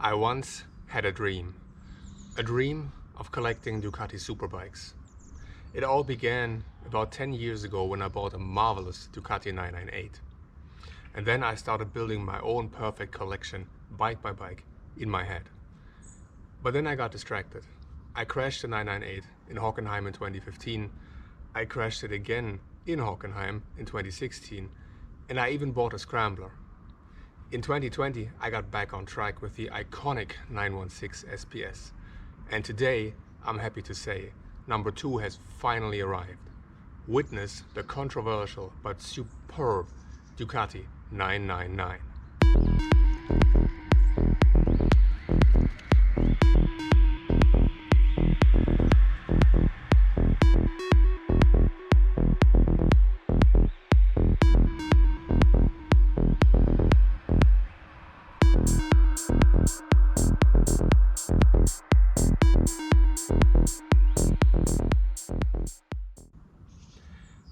I once had a dream of collecting Ducati superbikes. It all began about 10 years ago when I bought a marvelous Ducati 998. And then I started building my own perfect collection, bike by bike, in my head. But then I got distracted. I crashed the 998 in Hockenheim in 2015. I crashed it again in Hockenheim in 2016. And I even bought a scrambler. In 2020, I got back on track with the iconic 916 SPS. And today, I'm happy to say, number 2 has finally arrived. Witness the controversial but superb Ducati 999.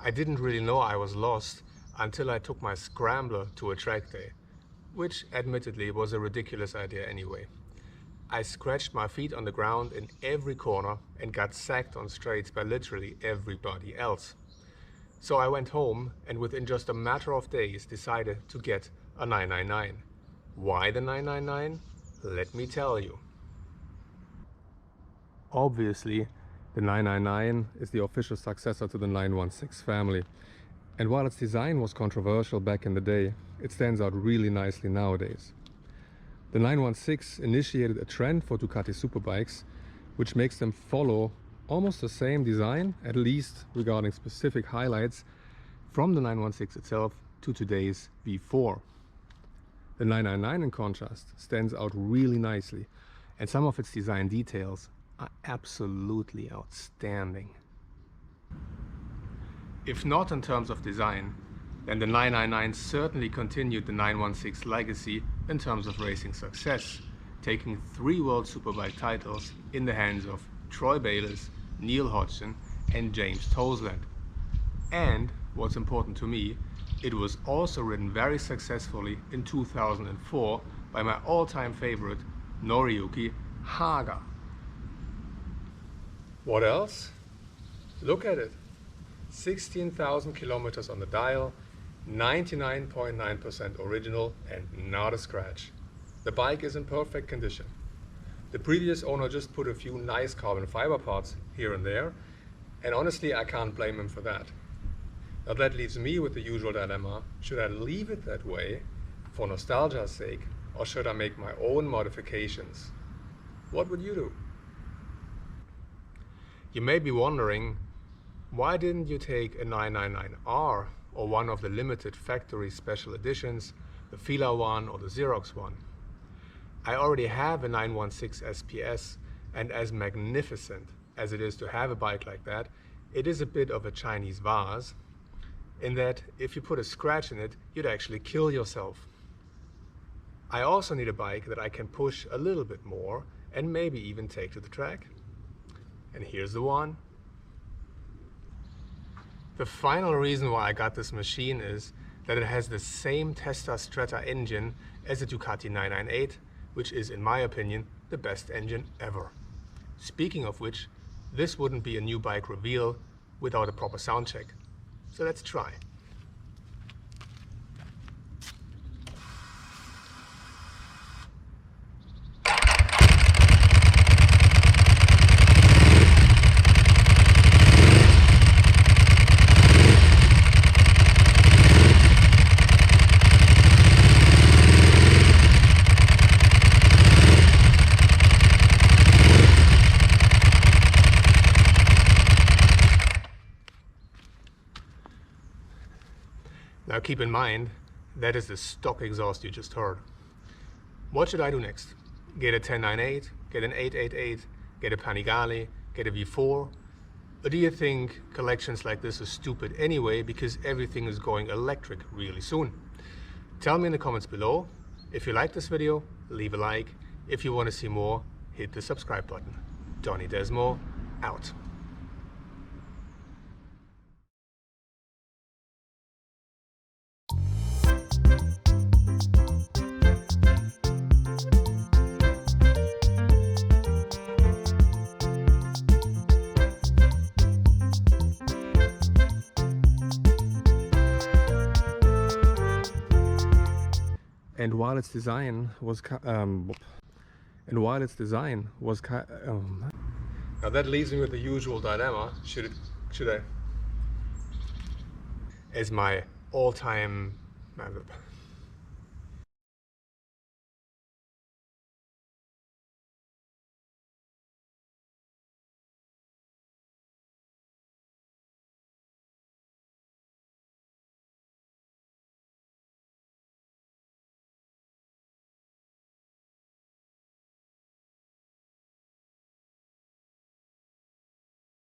I didn't really know I was lost until I took my scrambler to a track day, which admittedly was a ridiculous idea anyway. I scratched my feet on the ground in every corner and got sacked on straights by literally everybody else. So I went home and within just a matter of days decided to get a 999. Why the 999? Let me tell you. Obviously, the 999 is the official successor to the 916 family. And while its design was controversial back in the day, it stands out really nicely nowadays. The 916 initiated a trend for Ducati superbikes, which makes them follow almost the same design, at least regarding specific highlights, from the 916 itself to today's V4. The 999 in contrast stands out really nicely, and some of its design details are absolutely outstanding. If not in terms of design, then the 999 certainly continued the 916 legacy in terms of racing success, taking 3 World Superbike titles in the hands of Troy Bayliss, Neil Hodgson and James Toseland. And, what's important to me, it was also ridden very successfully in 2004 by my all-time favorite, Noriyuki Haga. What else? Look at it. 16,000 kilometers on the dial, 99.9% original and not a scratch. The bike is in perfect condition. The previous owner just put a few nice carbon fiber parts here and there, and honestly I can't blame him for that. Now that leaves me with the usual dilemma: should I leave it that way for nostalgia's sake, or should I make my own modifications? What would you do? You may be wondering, why didn't you take a 999R or one of the limited factory special editions, the Fila one or the Xerox one? I already have a 916 SPS, and as magnificent as it is to have a bike like that, it is a bit of a Chinese vase, in that if you put a scratch in it, you'd actually kill yourself. I also need a bike that I can push a little bit more and maybe even take to the track. And here's the one. The final reason why I got this machine is that it has the same Testa Stretta engine as the Ducati 998, which is, in my opinion, the best engine ever. Speaking of which, this wouldn't be a new bike reveal without a proper sound check. So let's try. Now keep in mind, that is the stock exhaust you just heard. What should I do next? Get a 1098, get an 888, get a Panigale, get a V4? Or do you think collections like this are stupid anyway because everything is going electric really soon? Tell me in the comments below. If you like this video, leave a like. If you want to see more, hit the subscribe button. Donnie Desmo, out. And while its design was now that leaves me with the usual dilemma. Should I, as my all-time